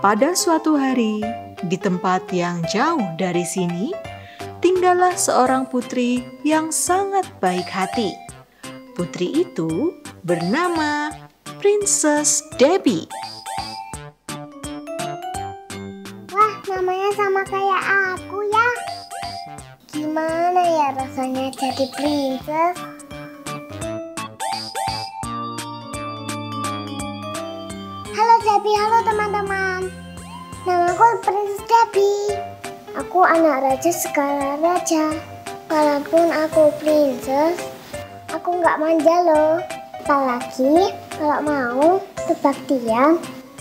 Pada suatu hari, di tempat yang jauh dari sini, tinggallah seorang putri yang sangat baik hati. Putri itu bernama Princess Debbie. Wah, namanya sama kayak aku ya. Gimana ya rasanya jadi princess? Halo Debbie, halo teman-teman. Namaku Princess Debbie. Aku anak raja segala raja. Walaupun aku princess, aku nggak manja loh. Apalagi kalau mau berbaktian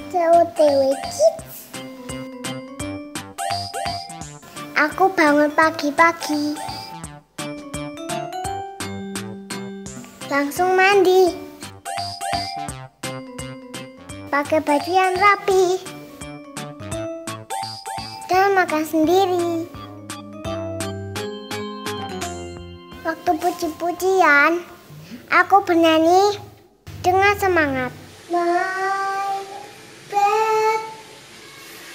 COTW Kids. Aku bangun pagi-pagi, langsung mandi, pakai baju yang rapi, dan makan sendiri. Waktu puji-pujian, aku bernyanyi dengan semangat. My best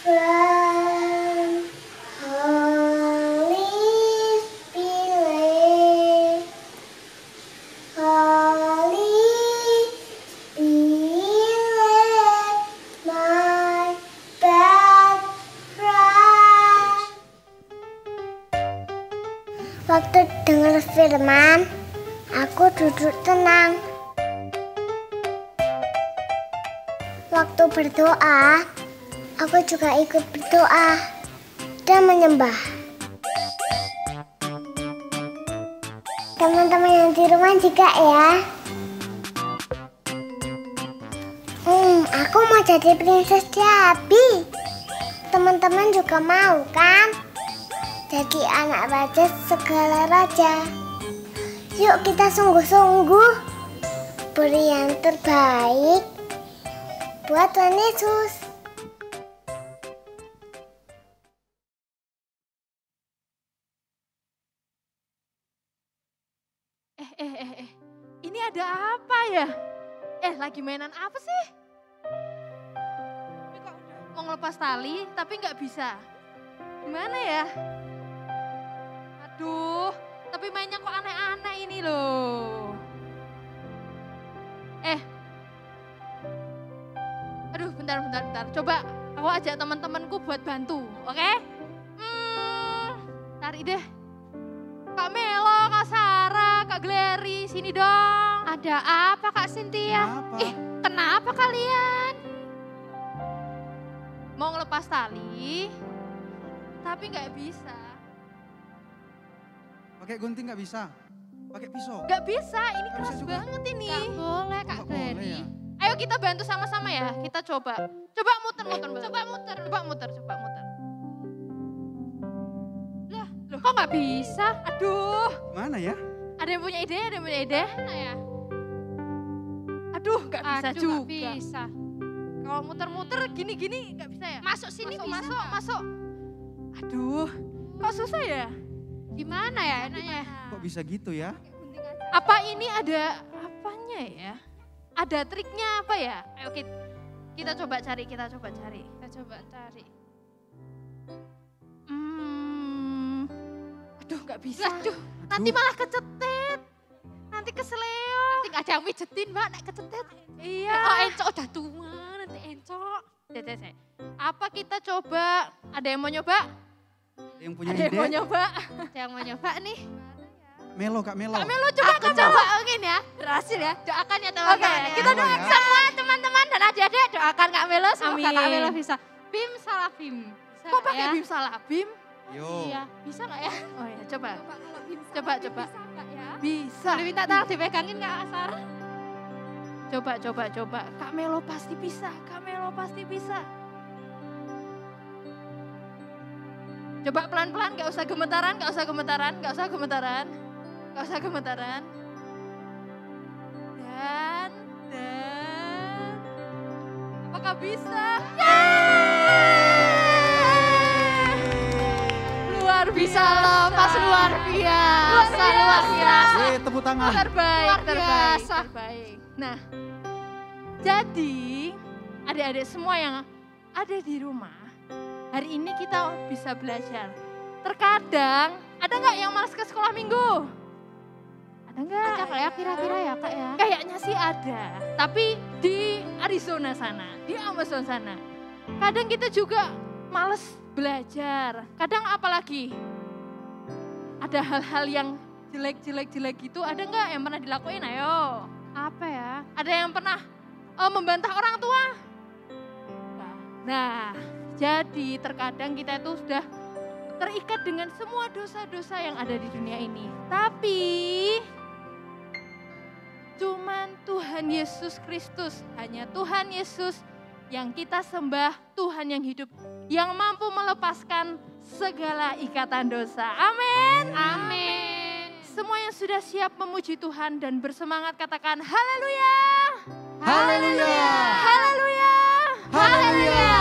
friend, Holy Spirit, Holy Spirit, my best friend. Waktu dengar firman, aku duduk tenang. Waktu berdoa, aku juga ikut berdoa dan menyembah. Teman-teman yang di rumah juga ya. Aku mau jadi Princess Debbie. Teman-teman juga mau kan? Jadi anak raja segala raja. Yuk kita sungguh-sungguh beri yang terbaik buat Tuhan Yesus. Ini ada apa ya? Lagi mainan apa sih? Ini kok mau ngelepas tali tapi nggak bisa. Gimana ya? Aduh, tapi mainnya kok aneh-aneh ini loh. Aduh, bentar. Coba aku ajak teman-temanku buat bantu, oke? Tarik deh. Kak Melo, Kak Sarah, Kak Gleri, sini dong. Ada apa Kak Cynthia? Kenapa kalian? Mau ngelepas tali, tapi nggak bisa. Pakai gunting nggak bisa? Pakai pisau? Nggak bisa, ini Nggak keras bisa juga. banget ini. Gak boleh Kak Nggak boleh Gleri. ya? Ayo kita bantu sama-sama ya, kita coba. Coba muter. Loh, kok gak bisa? Aduh, Mana ya? ada yang punya ide? Mana ya? Aduh, nggak bisa Aduh, juga. gak bisa. Kalau muter-muter gini-gini nggak bisa ya? Masuk sini bisa nggak? Masuk. Aduh, kok susah ya? Gimana ya enaknya? Kok bisa gitu ya? Apa ini ada apanya ya? Ada triknya apa ya? Ayo kita coba cari. Kita coba cari. Aduh, nggak bisa. Aduh, Nanti malah kecetet. Nanti keseleo. nanti gak ada yang mijetin Mbak, nek kecetet. Iya. Oh encok udah tua, nanti encok. Cek. Apa kita coba? Ada yang mau nyoba? Yang punya Ada yang ide? mau nyoba? Ada yang mau nyoba nih. Kak Melo. Kak Melo coba. Coba mungkin ya, berhasil ya. Doakan ya teman-teman. Oke, ya. kita doakan. Semua teman-teman dan adik-adik doakan Kak Melo. Semoga Amin. Kak Melo bisa. Bim salah bim. Bisa Kok nggak pakai ya? bim salah bim? Yo. Iya, bisa gak ya? Oh ya, coba. Kalau bim salah Coba. bim bisa nggak ya? Bisa. Boleh minta tolong dipegangin Kak Sarah? Coba. Kak Melo pasti bisa. Coba pelan-pelan, gak usah gemetaran. Dan. Apakah bisa? Luar Bisa biasa. lepas luar biasa. Tepuk tangan. Terbaik. biasa. Nah, jadi adik-adik semua yang ada di rumah, hari ini kita bisa belajar. Terkadang, ada nggak yang malas ke sekolah minggu? Ada nggak? Ada Kak ya kira-kira ya Kak ya? Kayaknya sih ada, tapi di Arizona sana, di Amazon sana. Kadang kita juga males belajar. Kadang apalagi ada hal-hal yang jelek gitu, ada nggak yang pernah dilakuin? Ayo. Apa ya? Ada yang pernah membantah orang tua? Nah, jadi terkadang kita itu sudah terikat dengan semua dosa-dosa yang ada di dunia ini. Tapi cuman Tuhan Yesus Kristus, hanya Tuhan Yesus yang kita sembah, Tuhan yang hidup, yang mampu melepaskan segala ikatan dosa. Amin. Amin. Semua yang sudah siap memuji Tuhan dan bersemangat katakan haleluya. Haleluya. Haleluya. Haleluya.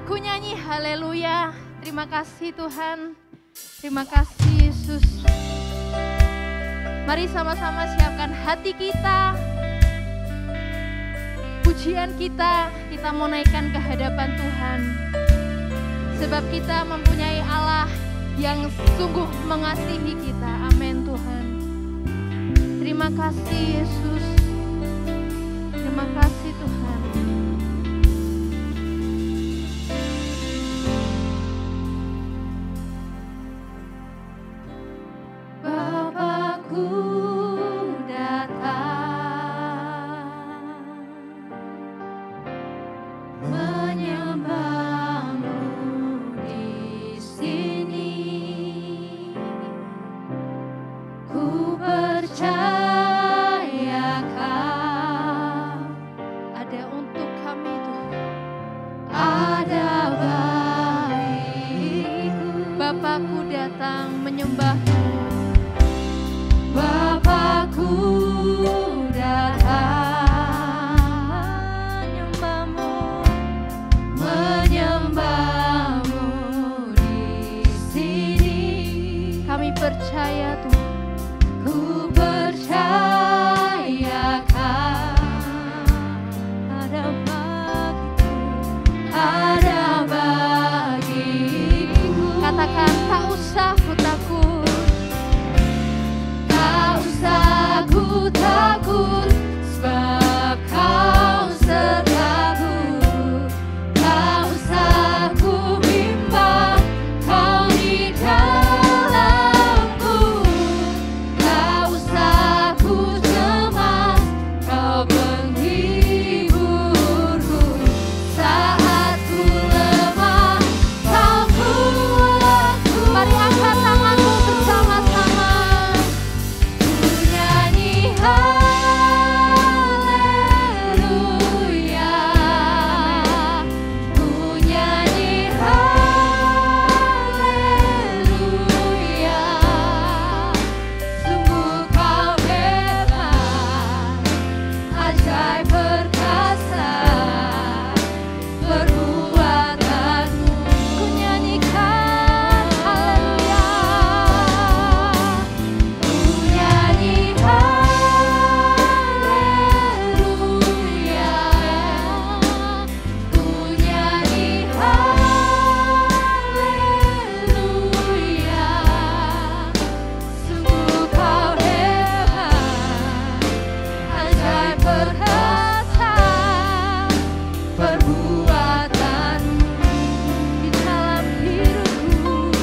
Ku nyanyi haleluya. Terima kasih Tuhan. Terima kasih Yesus. Mari sama-sama siapkan hati kita. Pujian kita mau naikkan ke hadapan Tuhan. Sebab kita mempunyai Allah yang sungguh mengasihi kita. Amin Tuhan. Terima kasih Yesus. Terima kasih Tuhan. Bapakku datang menyembahmu di sini. Ku percaya Kau ada untuk kami Tuhan. Ada bagiku. Bapakku datang menyembahmu. Bapakku datang menyembahmu di sini. Kami percaya Tuhan. Ku percaya Kau ada bagiku. Katakan tak usah ku takut. Takut sebab Kau sertaku. Tak usah ku bimbang, Kau di dalamku. Tak usah ku cemas, Kau penghiburku. Saat ku lemah, Kau kuatku. Mari angkat tanganmu bersama-sama. Haleluya, ku nyanyi haleluya. Sungguh Kau hebat, ajaib perkasa perbuatanmu. Ku nyanyikan haleluya, ku nyanyi haleluya, ku nyanyi haleluya. Sungguh Kau hebat, ajaib perkasa perbuatanmu di dalam hidupku,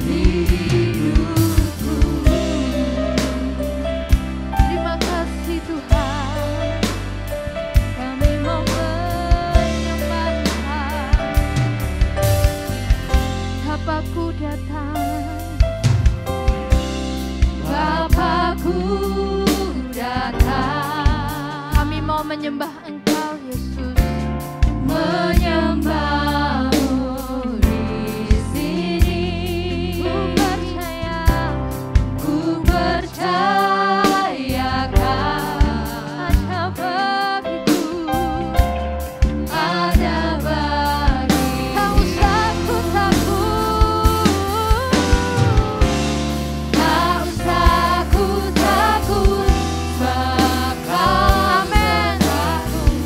di hidupku. Terima kasih Tuhan, kami mau menyembah Tuhan. Bapakku datang, Bapakku datang. Kami mau menyembah Engkau Yesus. Menyembahmu di sini. Ku percaya Kau ada bagiku. Ada bagiku. Tak usah ku takut. Tak usah ku takut. Sebab Kau sertaku.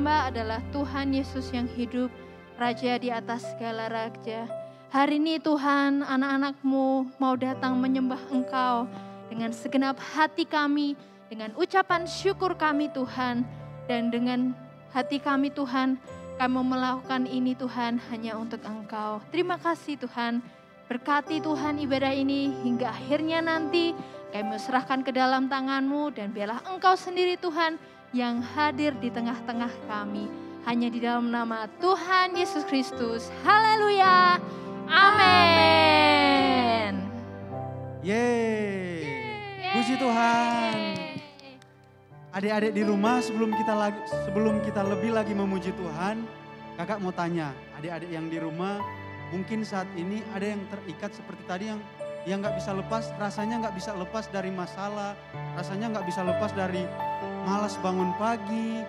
hamba adalah Tuhan Yesus yang hidup, Raja di atas segala raja. Hari ini Tuhan, anak-anak-Mu mau datang menyembah Engkau dengan segenap hati kami, dengan ucapan syukur kami Tuhan, dan dengan hati kami Tuhan, kami mau melakukan ini Tuhan hanya untuk Engkau. Terima kasih Tuhan, berkati Tuhan ibadah ini hingga akhirnya nanti kami mau serahkan ke dalam tangan-Mu dan biarlah Engkau sendiri Tuhan yang hadir di tengah-tengah kami. Hanya di dalam nama Tuhan Yesus Kristus. Haleluya. Amin. Yeay. Puji Tuhan. Adik-adik di rumah sebelum kita lebih lagi memuji Tuhan, kakak mau tanya, adik-adik yang di rumah mungkin saat ini ada yang terikat seperti tadi yang nggak bisa lepas, rasanya nggak bisa lepas dari masalah, rasanya nggak bisa lepas dari malas bangun pagi,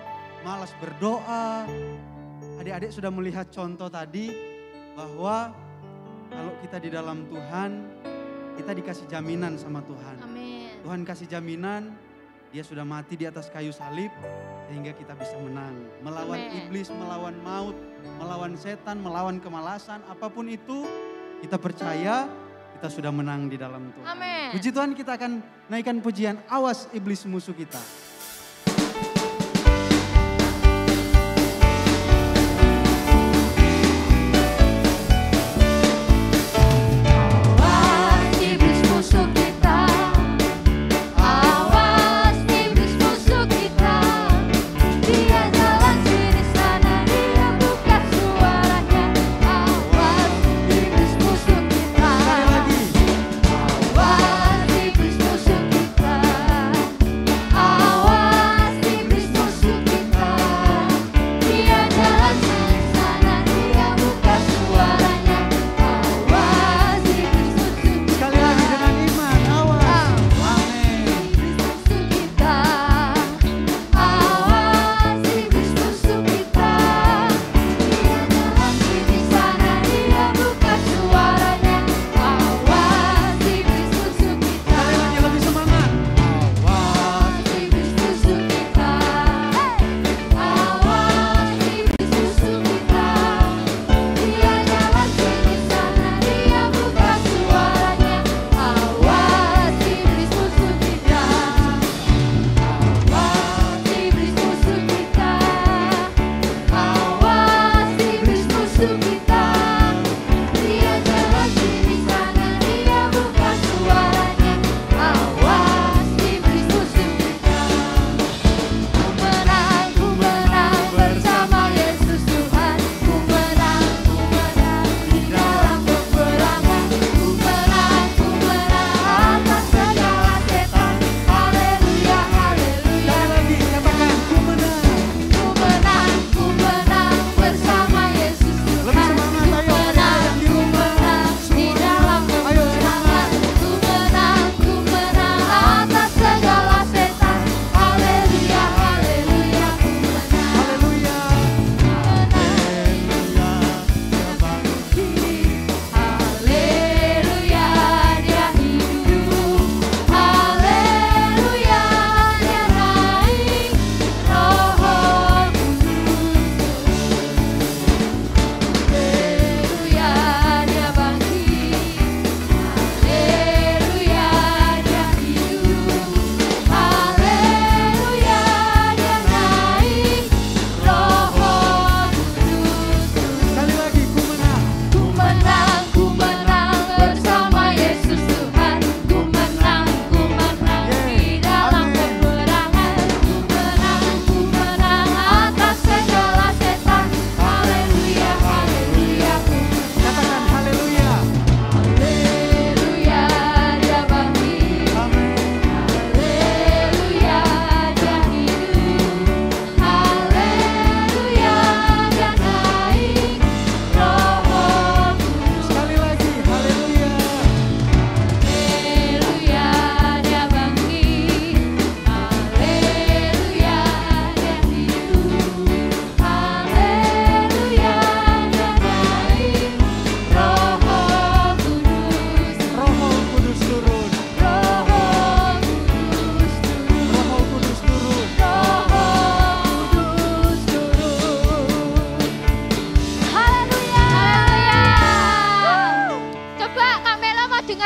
malas berdoa. Adik-adik sudah melihat contoh tadi bahwa kalau kita di dalam Tuhan, kita dikasih jaminan sama Tuhan. Amin. Tuhan kasih jaminan, Dia sudah mati di atas kayu salib sehingga kita bisa menang. Melawan iblis, melawan maut, melawan setan, melawan kemalasan, apapun itu kita percaya kita sudah menang di dalam Tuhan. Amin. Puji Tuhan, kita akan naikkan pujian Awas Iblis Musuh Kita. Awas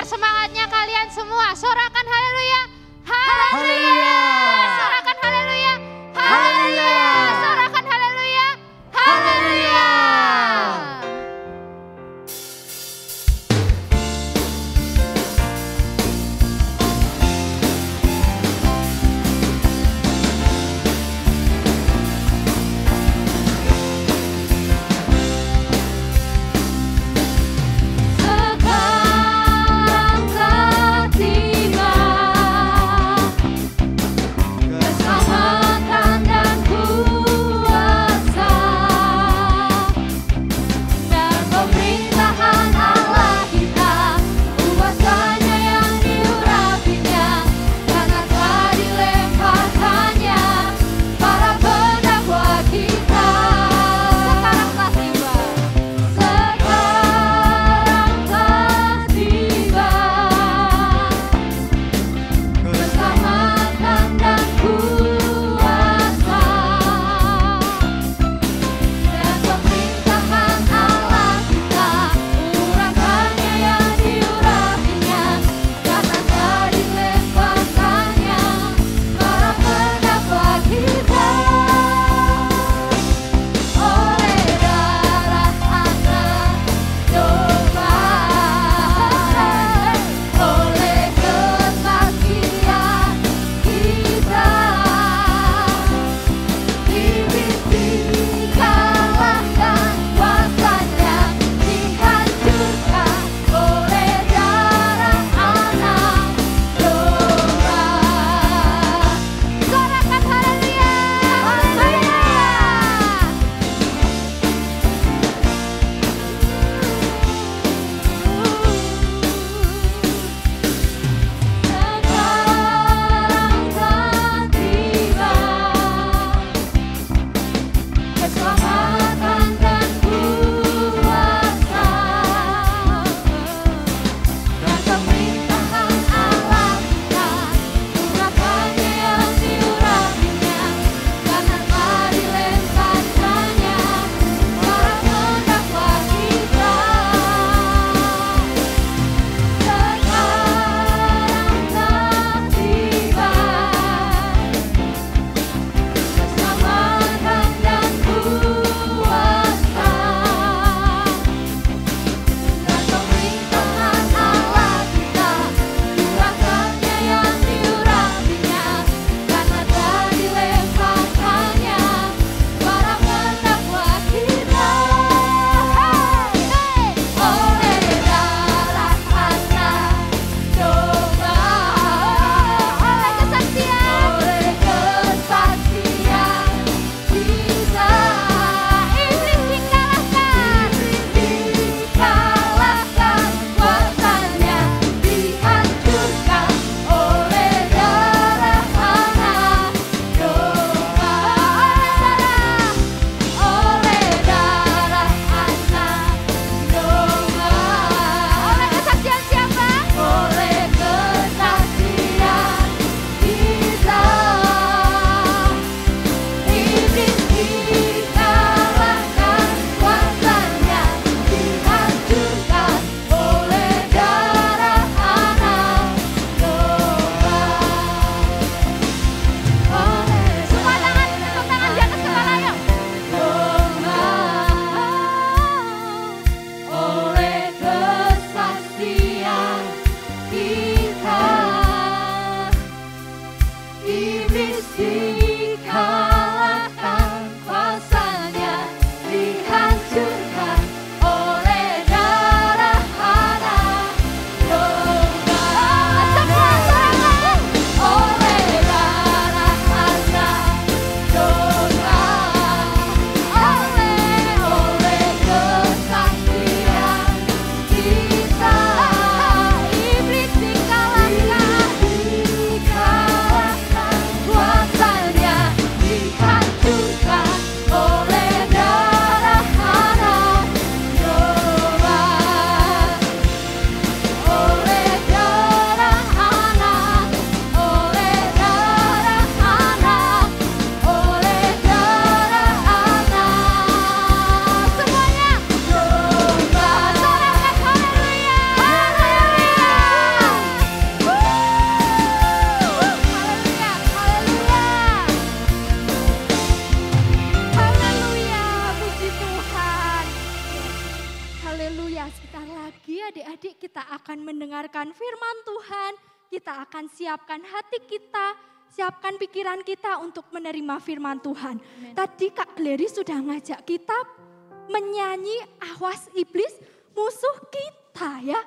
semangatnya kalian semua. Sorakan haleluya. Haleluya. Sorakan haleluya. Haleluya. Sorakan haleluya. Haleluya. Sekarang tiba Haleluya, sebentar lagi adik-adik kita akan mendengarkan firman Tuhan. Kita akan siapkan hati kita, siapkan pikiran kita untuk menerima firman Tuhan. Amen. Tadi Kak Gleri sudah ngajak kita menyanyi awas iblis musuh kita ya.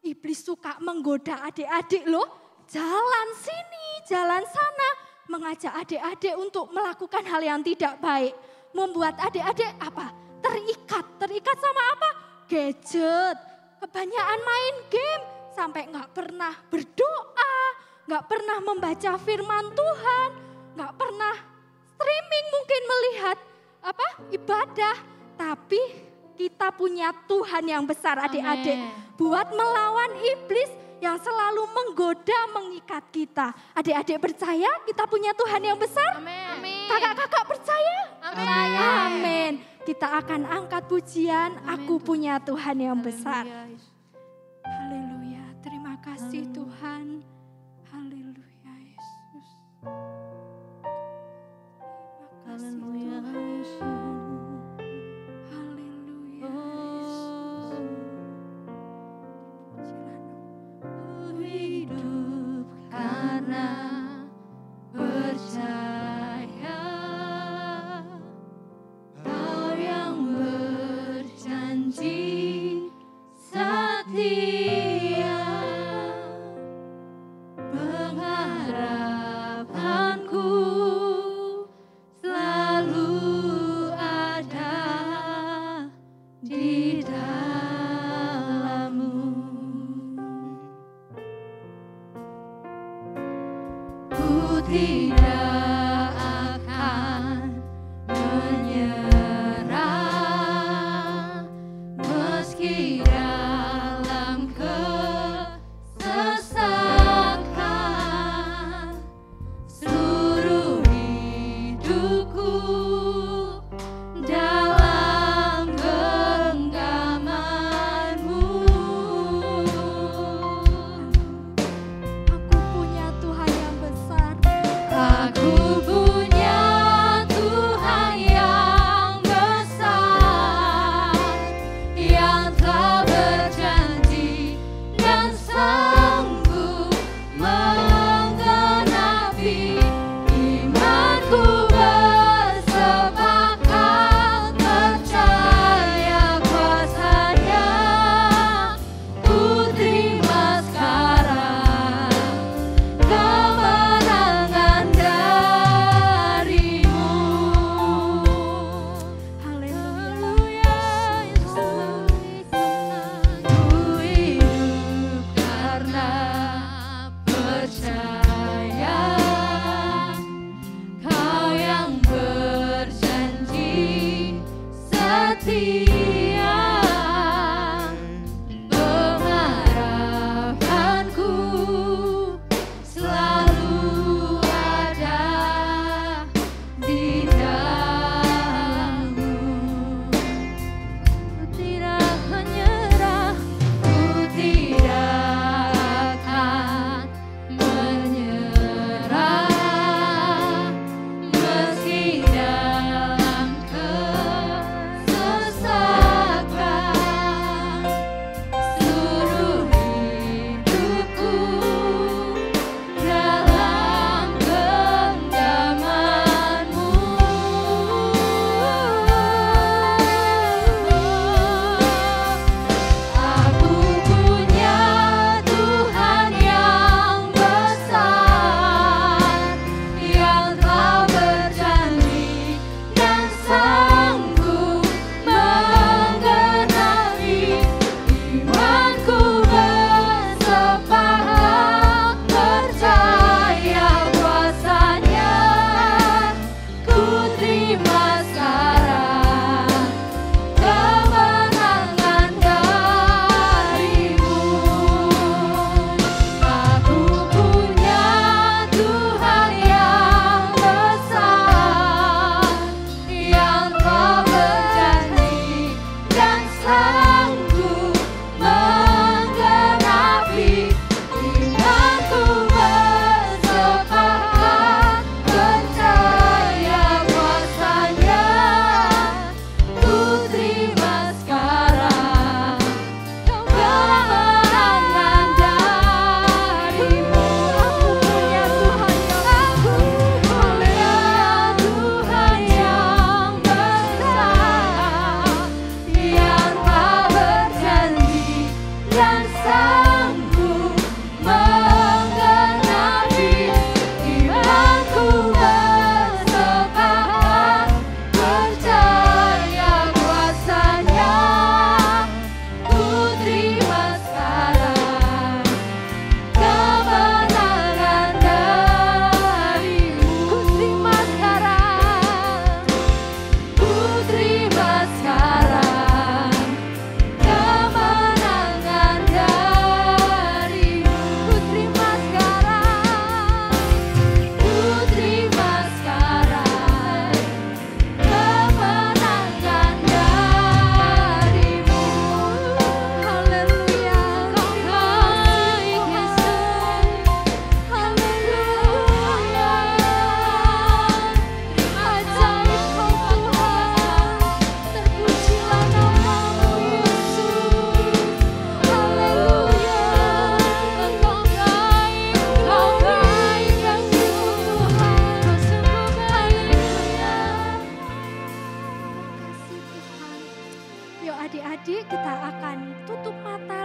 Iblis suka menggoda adik-adik loh. Jalan sini, jalan sana. Mengajak adik-adik untuk melakukan hal yang tidak baik. Membuat adik-adik apa? Terikat sama apa? Gadget, kebanyakan main game, sampai nggak pernah berdoa, nggak pernah membaca firman Tuhan, nggak pernah streaming mungkin melihat apa ibadah, tapi kita punya Tuhan yang besar adik-adik, buat melawan iblis yang selalu menggoda mengikat kita. Adik-adik percaya kita punya Tuhan yang besar? Amin. Kakak-kakak percaya? Amin. Amin. Kita akan angkat pujian, aku punya Tuhan yang besar. Haleluya, terima kasih Tuhan. Haleluya Yesus. Terima kasih Tuhan. Haleluya Yesus. Hidup karena percaya. Kau yang berjanji setia, pengharapanku selalu ada di dalam-Mu. Ku tidak akan menyerah meski dalam kesesakan. Seluruh hidupku dalam genggaman-Mu. Aku punya Tuhan yang besar.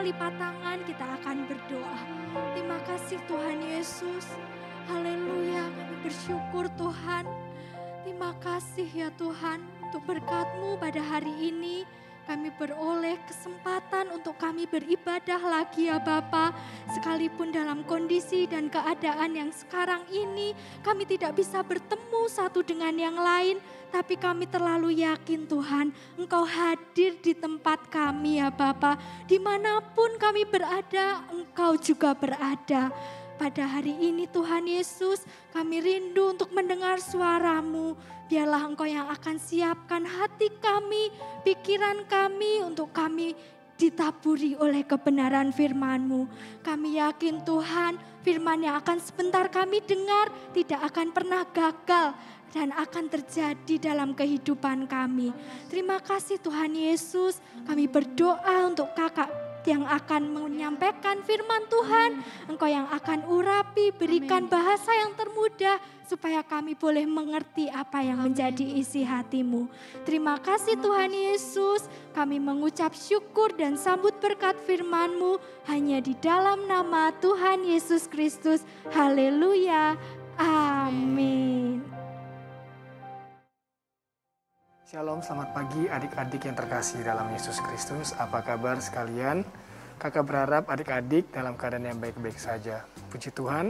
lipat tangan, kita akan berdoa. Terima kasih Tuhan Yesus. Haleluya, kami bersyukur Tuhan. Terima kasih ya Tuhan untuk berkat-Mu pada hari ini. Kami beroleh kesempatan untuk kami beribadah lagi ya Bapa. Sekalipun dalam kondisi dan keadaan yang sekarang ini kami tidak bisa bertemu satu dengan yang lain. Tapi kami terlalu yakin Tuhan, Engkau hadir di tempat kami ya Bapa. Dimanapun kami berada, Engkau juga berada. Pada hari ini Tuhan Yesus, kami rindu untuk mendengar suara-Mu. Biarlah Engkau yang akan siapkan hati kami, pikiran kami untuk kami ditaburi oleh kebenaran firman-Mu. Kami yakin Tuhan, firman yang akan sebentar kami dengar tidak akan pernah gagal dan akan terjadi dalam kehidupan kami. Terima kasih Tuhan Yesus, kami berdoa untuk kakak yang akan menyampaikan firman Tuhan. Engkau yang akan urapi, berikan bahasa yang termudah supaya kami boleh mengerti apa yang menjadi isi hati-Mu. Terima kasih Tuhan Yesus, kami mengucap syukur dan sambut berkat firman-Mu hanya di dalam nama Tuhan Yesus Kristus. Haleluya. Amin. Shalom, selamat pagi adik-adik yang terkasih dalam Yesus Kristus. Apa kabar sekalian? Kakak berharap adik-adik dalam keadaan yang baik-baik saja. Puji Tuhan,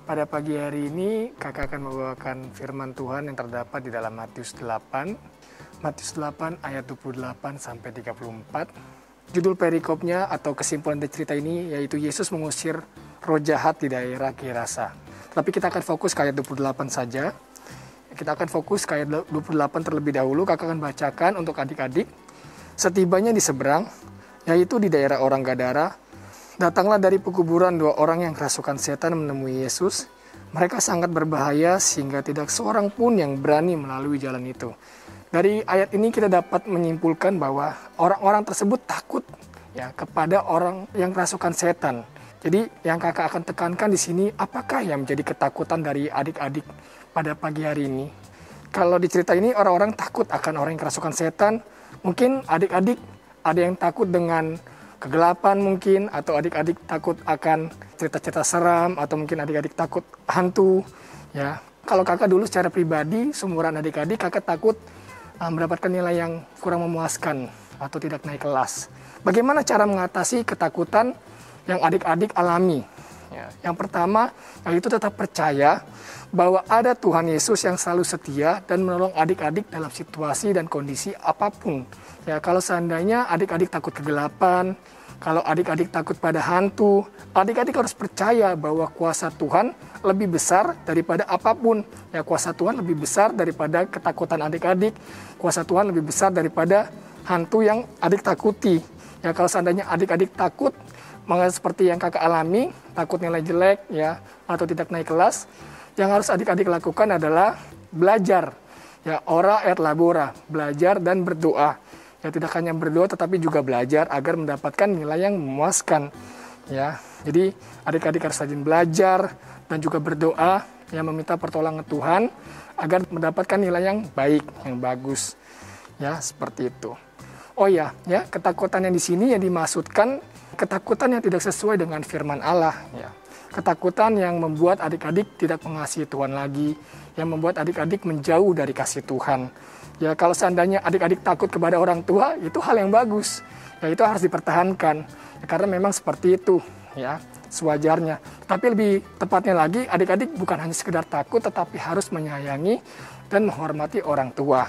pada pagi hari ini kakak akan membawakan firman Tuhan yang terdapat di dalam Matius 8. Matius 8 ayat 28 sampai 34. Judul perikopnya atau kesimpulan dari cerita ini yaitu Yesus mengusir roh jahat di daerah Gerasa. Tapi kita akan fokus ke ayat 28 saja. Kita akan fokus ke ayat 28 terlebih dahulu. Kakak akan bacakan untuk adik-adik. Setibanya di seberang, yaitu di daerah orang Gadara, datanglah dari pekuburan 2 orang yang kerasukan setan menemui Yesus. Mereka sangat berbahaya sehingga tidak seorang pun yang berani melalui jalan itu. Dari ayat ini kita dapat menyimpulkan bahwa orang-orang tersebut takut ya kepada orang yang kerasukan setan. Jadi yang kakak akan tekankan di sini, apakah yang menjadi ketakutan dari adik-adik pada pagi hari ini? Kalau di cerita ini orang-orang takut akan orang yang kerasukan setan. Mungkin adik-adik ada yang takut dengan kegelapan mungkin, atau adik-adik takut akan cerita-cerita seram, atau mungkin adik-adik takut hantu. Ya, kalau kakak dulu secara pribadi, seumuran adik-adik, kakak takut mendapatkan nilai yang kurang memuaskan atau tidak naik kelas. Bagaimana cara mengatasi ketakutan yang adik-adik alami? Ya, yang pertama, yaitu tetap percaya bahwa ada Tuhan Yesus yang selalu setia dan menolong adik-adik dalam situasi dan kondisi apapun. Ya, kalau seandainya adik-adik takut kegelapan, kalau adik-adik takut pada hantu, adik-adik harus percaya bahwa kuasa Tuhan lebih besar daripada apapun. Ya, kuasa Tuhan lebih besar daripada ketakutan adik-adik. Kuasa Tuhan lebih besar daripada hantu yang adik takuti. Ya, kalau seandainya adik-adik takut, seperti yang kakak alami, takut nilai jelek ya atau tidak naik kelas, yang harus adik-adik lakukan adalah belajar. Ya, ora et labora, belajar dan berdoa. Ya, tidak hanya berdoa tetapi juga belajar agar mendapatkan nilai yang memuaskan. Ya, jadi adik-adik harus rajin belajar dan juga berdoa, yang meminta pertolongan Tuhan agar mendapatkan nilai yang baik, yang bagus. Ya, seperti itu. Oh ya, ketakutan yang di sini yang dimaksudkan ketakutan yang tidak sesuai dengan firman Allah. Ya. Ketakutan yang membuat adik-adik tidak mengasihi Tuhan lagi, yang membuat adik-adik menjauh dari kasih Tuhan. Ya, kalau seandainya adik-adik takut kepada orang tua, itu hal yang bagus. Ya, itu harus dipertahankan. Ya, karena memang seperti itu, ya, sewajarnya. Tapi lebih tepatnya lagi, adik-adik bukan hanya sekedar takut, tetapi harus menyayangi dan menghormati orang tua.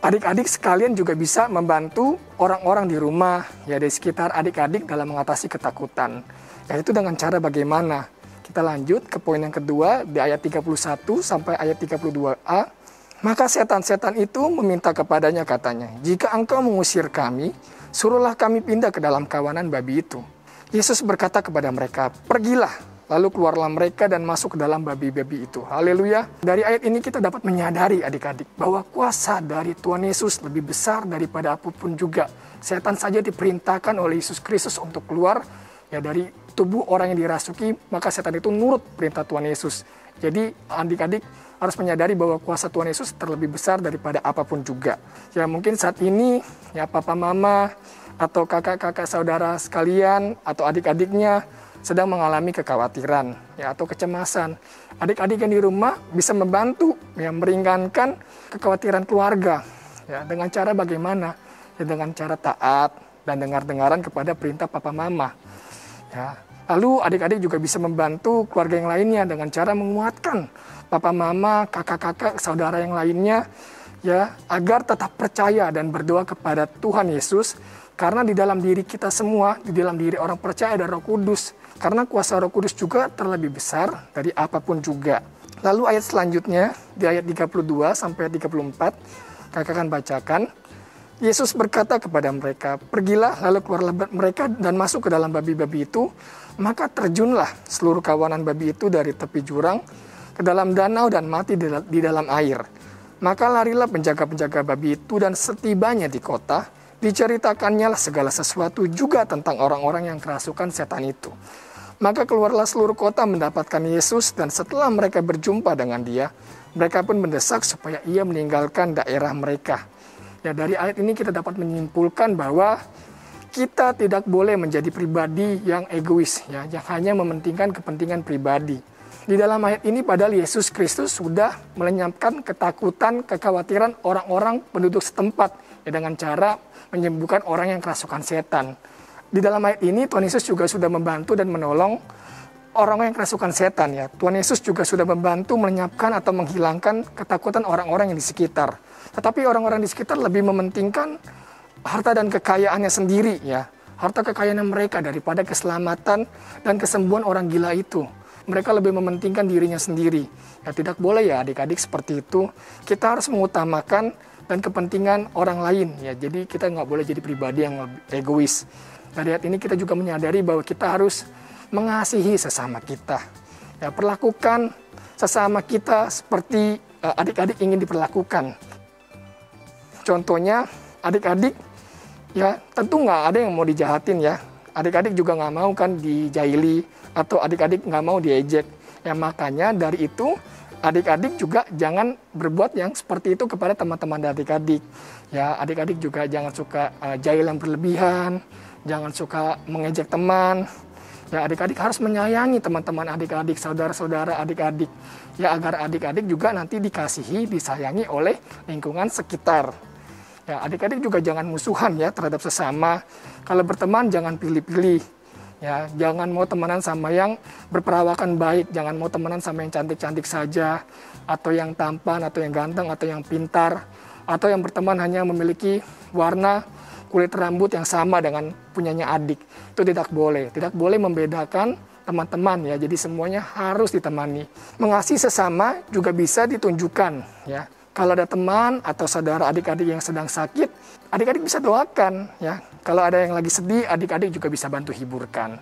Adik-adik sekalian juga bisa membantu orang-orang di rumah, ya di sekitar adik-adik dalam mengatasi ketakutan. Yaitu dengan cara bagaimana? Kita lanjut ke poin yang kedua di ayat 31 sampai ayat 32a. Maka setan-setan itu meminta kepadanya katanya, jika engkau mengusir kami, suruhlah kami pindah ke dalam kawanan babi itu. Yesus berkata kepada mereka, pergilah. Lalu keluarlah mereka dan masuk ke dalam babi-babi itu. Haleluya. Dari ayat ini kita dapat menyadari adik-adik bahwa kuasa dari Tuhan Yesus lebih besar daripada apapun juga. Setan saja diperintahkan oleh Yesus Kristus untuk keluar ya dari tubuh orang yang dirasuki, maka setan itu nurut perintah Tuhan Yesus. Jadi adik-adik harus menyadari bahwa kuasa Tuhan Yesus terlebih besar daripada apapun juga. Ya mungkin saat ini ya papa mama atau kakak-kakak saudara sekalian atau adik-adiknya sedang mengalami kekhawatiran ya atau kecemasan. Adik-adik yang di rumah bisa membantu ya meringankan kekhawatiran keluarga ya dengan cara bagaimana? Ya dengan cara taat dan dengar-dengaran kepada perintah papa mama. Ya. Lalu adik-adik juga bisa membantu keluarga yang lainnya dengan cara menguatkan papa mama, kakak-kakak, saudara yang lainnya ya agar tetap percaya dan berdoa kepada Tuhan Yesus. Karena di dalam diri kita semua, di dalam diri orang percaya ada Roh Kudus. Karena kuasa Roh Kudus juga terlebih besar dari apapun juga. Lalu ayat selanjutnya, di ayat 32 sampai 34, kakak akan bacakan. Yesus berkata kepada mereka, pergilah lalu keluarlah mereka dan masuk ke dalam babi-babi itu. Maka terjunlah seluruh kawanan babi itu dari tepi jurang ke dalam danau dan mati di dalam air. Maka larilah penjaga-penjaga babi itu dan setibanya di kota, diceritakannya lah segala sesuatu juga tentang orang-orang yang kerasukan setan itu. Maka keluarlah seluruh kota mendapatkan Yesus dan setelah mereka berjumpa dengan dia, mereka pun mendesak supaya ia meninggalkan daerah mereka. Ya dari ayat ini kita dapat menyimpulkan bahwa kita tidak boleh menjadi pribadi yang egois, ya, yang hanya mementingkan kepentingan pribadi. Di dalam ayat ini padahal Yesus Kristus sudah melenyapkan ketakutan, kekhawatiran orang-orang penduduk setempat ya, dengan cara menyembuhkan orang yang kerasukan setan. Di dalam ayat ini Tuhan Yesus juga sudah membantu dan menolong orang yang kerasukan setan ya. Tuhan Yesus juga sudah membantu melenyapkan atau menghilangkan ketakutan orang-orang yang di sekitar. Tetapi orang-orang di sekitar lebih mementingkan harta dan kekayaannya sendiri ya. Harta kekayaan mereka daripada keselamatan dan kesembuhan orang gila itu. Mereka lebih mementingkan dirinya sendiri. Ya tidak boleh ya adik-adik seperti itu. Kita harus mengutamakan dan kepentingan orang lain ya. Jadi kita nggak boleh jadi pribadi yang egois. Dari ayat ini kita juga menyadari bahwa kita harus mengasihi sesama kita. Ya, perlakukan sesama kita seperti adik-adik ingin diperlakukan. Contohnya adik-adik ya tentu nggak ada yang mau dijahatin ya. Adik-adik juga nggak mau kan dijaili atau adik-adik nggak mau diejek. Ya makanya dari itu adik-adik juga jangan berbuat yang seperti itu kepada teman-teman adik-adik. Ya adik-adik juga jangan suka jail yang berlebihan. Jangan suka mengejek teman. Ya adik-adik harus menyayangi teman-teman adik-adik, saudara-saudara adik-adik. Ya agar adik-adik juga nanti dikasihi, disayangi oleh lingkungan sekitar. Ya adik-adik juga jangan musuhan ya terhadap sesama. Kalau berteman jangan pilih-pilih. Ya jangan mau temenan sama yang berperawakan baik, jangan mau temenan sama yang cantik-cantik saja, atau yang tampan, atau yang ganteng, atau yang pintar, atau yang berteman hanya memiliki warna kulit rambut yang sama dengan punyanya adik. Itu tidak boleh. Tidak boleh membedakan teman-teman ya. Jadi semuanya harus ditemani. Mengasihi sesama juga bisa ditunjukkan ya. Kalau ada teman atau saudara adik-adik yang sedang sakit, adik-adik bisa doakan ya. Kalau ada yang lagi sedih, adik-adik juga bisa bantu hiburkan.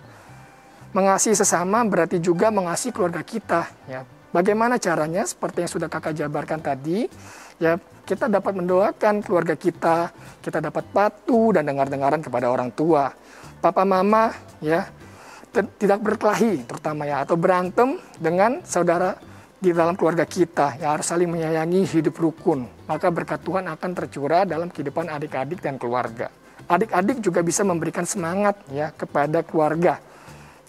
Mengasihi sesama berarti juga mengasihi keluarga kita ya. Bagaimana caranya? Seperti yang sudah kakak jabarkan tadi, ya kita dapat mendoakan keluarga kita dapat patuh dan dengar-dengaran kepada orang tua. Papa mama ya tidak berkelahi terutama ya atau berantem dengan saudara di dalam keluarga kita. Ya harus saling menyayangi, hidup rukun. Maka berkat Tuhan akan tercurah dalam kehidupan adik-adik dan keluarga. Adik-adik juga bisa memberikan semangat ya kepada keluarga.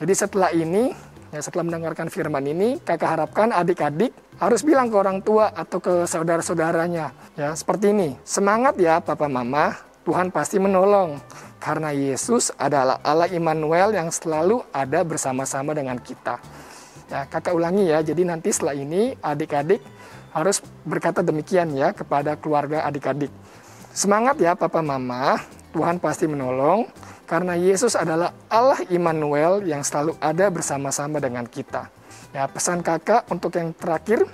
Jadi setelah ini ya, setelah mendengarkan firman ini, kakak harapkan adik-adik harus bilang ke orang tua atau ke saudara-saudaranya. Ya, seperti ini. Semangat ya Papa Mama, Tuhan pasti menolong. Karena Yesus adalah Allah Immanuel yang selalu ada bersama-sama dengan kita. Ya, kakak ulangi ya, jadi nanti setelah ini adik-adik harus berkata demikian ya kepada keluarga adik-adik. Semangat ya Papa Mama, Tuhan pasti menolong. Karena Yesus adalah Allah Immanuel yang selalu ada bersama-sama dengan kita. Ya, pesan kakak untuk yang terakhir,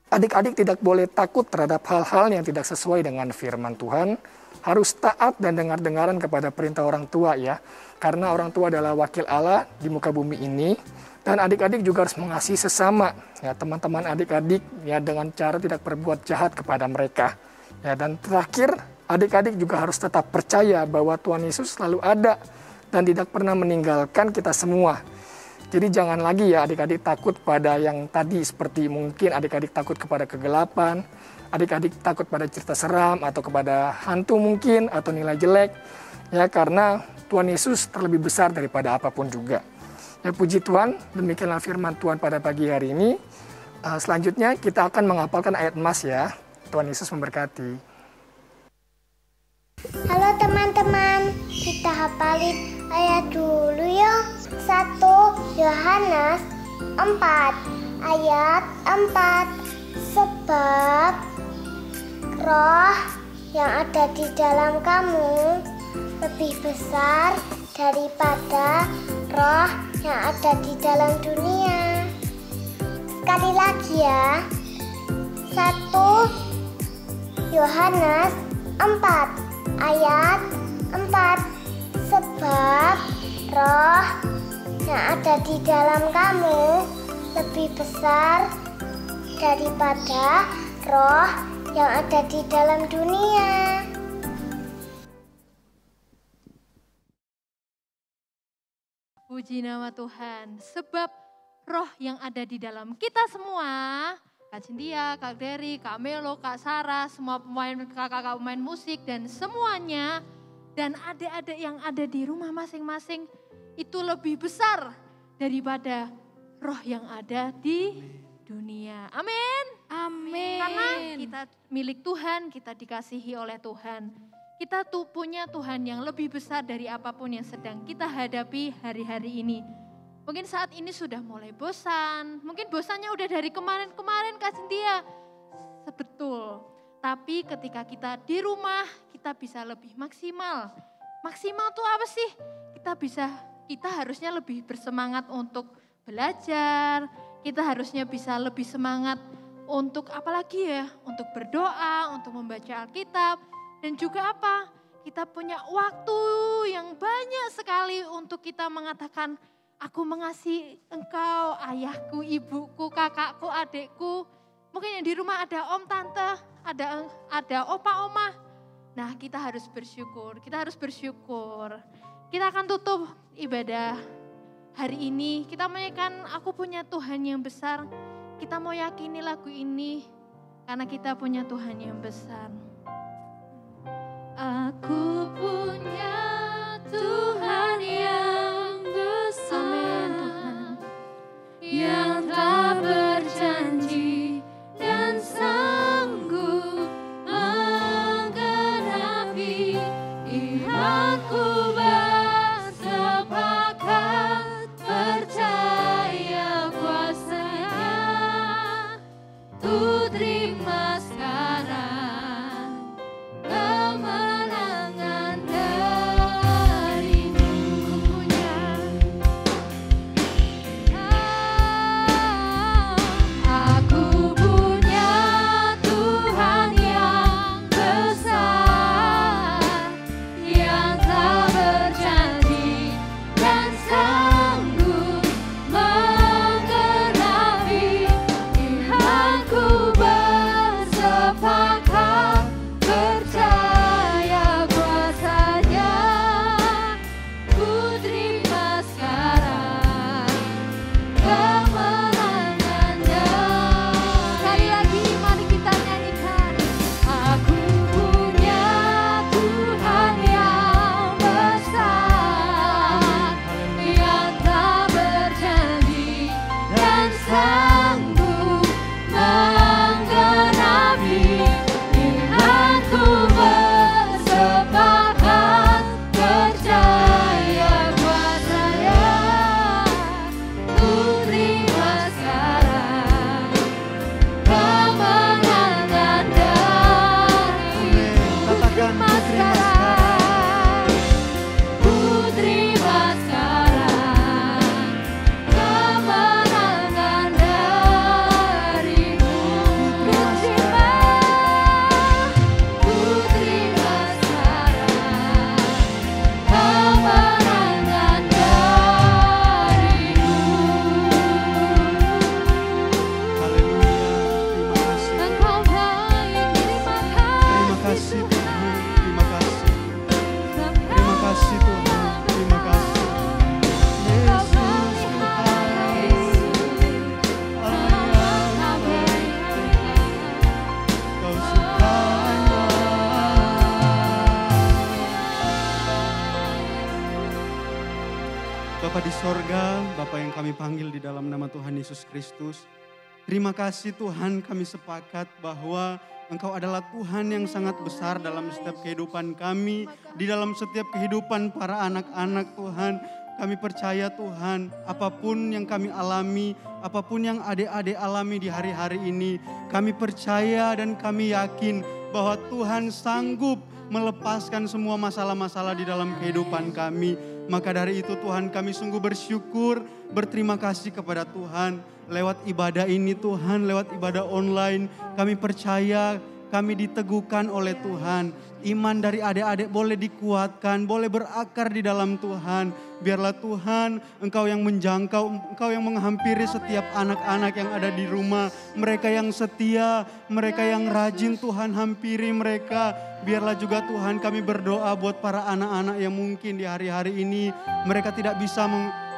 adik-adik tidak boleh takut terhadap hal-hal yang tidak sesuai dengan firman Tuhan. Harus taat dan dengar-dengaran kepada perintah orang tua ya. Karena orang tua adalah wakil Allah di muka bumi ini. Dan adik-adik juga harus mengasihi sesama. Ya, teman-teman adik-adik ya, dengan cara tidak berbuat jahat kepada mereka. Ya, dan terakhir, adik-adik juga harus tetap percaya bahwa Tuhan Yesus selalu ada dan tidak pernah meninggalkan kita semua. Jadi jangan lagi ya adik-adik takut pada yang tadi, seperti mungkin adik-adik takut kepada kegelapan, adik-adik takut pada cerita seram atau kepada hantu mungkin atau nilai jelek. Ya, karena Tuhan Yesus terlebih besar daripada apapun juga. Ya, puji Tuhan, demikianlah firman Tuhan pada pagi hari ini. Selanjutnya kita akan menghafalkan ayat emas ya. Tuhan Yesus memberkati. Halo teman-teman, kita hafalin ayat dulu yuk. 1 Yohanes 4 ayat 4. Sebab roh yang ada di dalam kamu lebih besar daripada roh yang ada di dalam dunia. Sekali lagi ya. 1 Yohanes 4 ayat 4. Sebab roh yang ada di dalam kamu lebih besar daripada roh yang ada di dalam dunia. Puji nama Tuhan, sebab roh yang ada di dalam kita semua, Kak Cynthia, Kak Dery, Kak Melo, Kak Sarah, semua kakak-kakak pemain musik dan semuanya, dan adik-adik yang ada di rumah masing-masing itu lebih besar daripada roh yang ada di dunia. Amin. Amin. Karena kita milik Tuhan, kita dikasihi oleh Tuhan. Kita tuh punya Tuhan yang lebih besar dari apapun yang sedang kita hadapi hari-hari ini. Mungkin saat ini sudah mulai bosan, mungkin bosannya udah dari kemarin-kemarin Kak Cynthia. Betul, tapi ketika kita di rumah kita bisa lebih maksimal. Maksimal tuh apa sih? Kita harusnya lebih bersemangat untuk belajar, kita harusnya bisa lebih semangat untuk apalagi ya, untuk berdoa, untuk membaca Alkitab. Dan juga apa? Kita punya waktu yang banyak sekali untuk kita mengatakan, aku mengasihi engkau, ayahku, ibuku, kakakku, adikku. Mungkin yang di rumah ada om, tante, ada opa, oma. Nah, kita harus bersyukur, Kita akan tutup ibadah hari ini. Kita menyanyikan aku punya Tuhan yang besar. Kita mau yakini lagu ini karena kita punya Tuhan yang besar. Aku punya Tuhan yang besar. Amin Tuhan. Yang tak berjanji dan sanggup menggenapi imanku bersepakat percaya kuasanya. Ku terima sekarang kemenangan darimu. Bapa di sorga, Bapa yang kami panggil di dalam nama Tuhan Yesus Kristus. Terima kasih Tuhan, kami sepakat bahwa Engkau adalah Tuhan yang sangat besar dalam setiap kehidupan kami, di dalam setiap kehidupan para anak-anak Tuhan. Kami percaya Tuhan, apapun yang kami alami, apapun yang adik-adik alami di hari-hari ini, kami percaya dan kami yakin bahwa Tuhan sanggup melepaskan semua masalah-masalah di dalam kehidupan kami. Maka dari itu Tuhan, kami sungguh bersyukur, berterima kasih kepada Tuhan. Lewat ibadah ini Tuhan, lewat ibadah online, kami percaya, kami diteguhkan oleh Tuhan. Iman dari adik-adik boleh dikuatkan, boleh berakar di dalam Tuhan. Biarlah Tuhan, Engkau yang menjangkau, Engkau yang menghampiri setiap anak-anak yang ada di rumah. Mereka yang setia, mereka yang rajin, Tuhan hampiri mereka. Biarlah juga Tuhan, kami berdoa buat para anak-anak yang mungkin di hari-hari ini mereka tidak bisa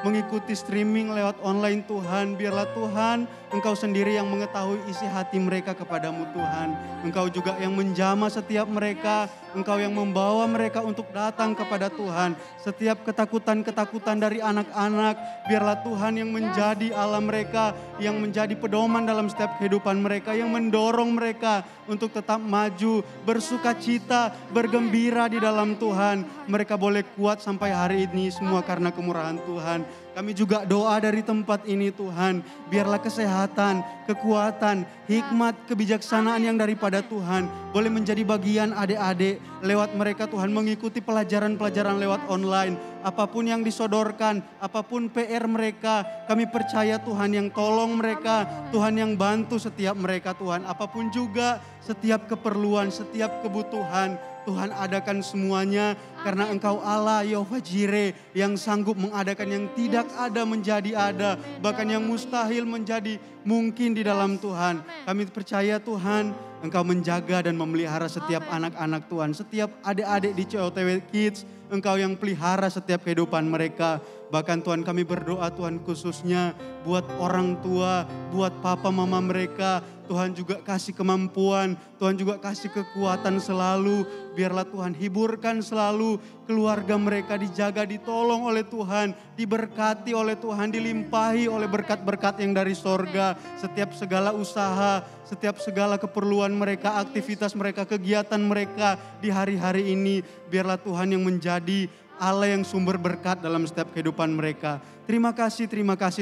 mengikuti streaming lewat online Tuhan. Biarlah Tuhan, Engkau sendiri yang mengetahui isi hati mereka kepadamu Tuhan. Engkau juga yang menjamah setiap mereka. Engkau yang membawa mereka untuk datang kepada Tuhan. Setiap ketakutan-ketakutan dari anak-anak, biarlah Tuhan yang menjadi Allah mereka, yang menjadi pedoman dalam setiap kehidupan mereka, yang mendorong mereka untuk tetap maju, bersuka cita, bergembira di dalam Tuhan. Mereka boleh kuat sampai hari ini semua karena kemurahan Tuhan. Kami juga doa dari tempat ini Tuhan, biarlah kesehatan, kekuatan, hikmat, kebijaksanaan yang daripada Tuhan boleh menjadi bagian adik-adik lewat mereka Tuhan mengikuti pelajaran-pelajaran lewat online. Apapun yang disodorkan, apapun PR mereka, kami percaya Tuhan yang tolong mereka, Tuhan yang bantu setiap mereka Tuhan. Apapun juga setiap keperluan, setiap kebutuhan, Tuhan adakan semuanya karena Engkau Allah Yehova Jireh yang sanggup mengadakan yang tidak ada menjadi ada, bahkan yang mustahil menjadi mungkin di dalam Tuhan. Kami percaya Tuhan, Engkau menjaga dan memelihara setiap anak-anak Tuhan, setiap adik-adik di COTW Kids, Engkau yang pelihara setiap kehidupan mereka. Bahkan Tuhan, kami berdoa Tuhan khususnya buat orang tua, buat papa mama mereka. Tuhan juga kasih kemampuan, Tuhan juga kasih kekuatan selalu. Biarlah Tuhan hiburkan selalu keluarga mereka, dijaga, ditolong oleh Tuhan, diberkati oleh Tuhan, dilimpahi oleh berkat-berkat yang dari sorga. Setiap segala usaha, setiap segala keperluan mereka, aktivitas mereka, kegiatan mereka di hari-hari ini. Biarlah Tuhan yang menjadi Allah yang sumber berkat dalam setiap kehidupan mereka. Terima kasih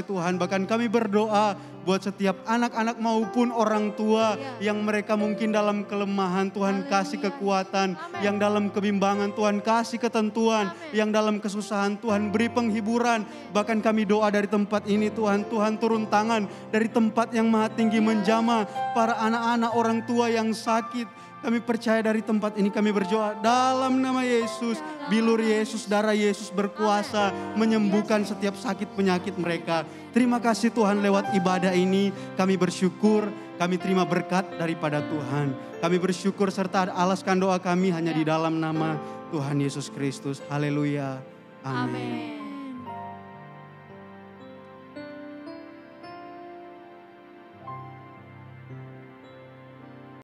Tuhan. Bahkan kami berdoa buat setiap anak-anak maupun orang tua yang mereka mungkin dalam kelemahan, Tuhan kasih kekuatan. Yang dalam kebimbangan, Tuhan kasih ketentuan. Yang dalam kesusahan, Tuhan beri penghiburan. Bahkan kami doa dari tempat ini Tuhan, Tuhan turun tangan dari tempat yang maha tinggi menjamah para anak-anak orang tua yang sakit. Kami percaya dari tempat ini kami berdoa dalam nama Yesus. Bilur Yesus, darah Yesus berkuasa menyembuhkan setiap sakit penyakit mereka. Terima kasih Tuhan, lewat ibadah ini kami bersyukur, kami terima berkat daripada Tuhan. Kami bersyukur serta alaskan doa kami hanya di dalam nama Tuhan Yesus Kristus. Haleluya. Amin.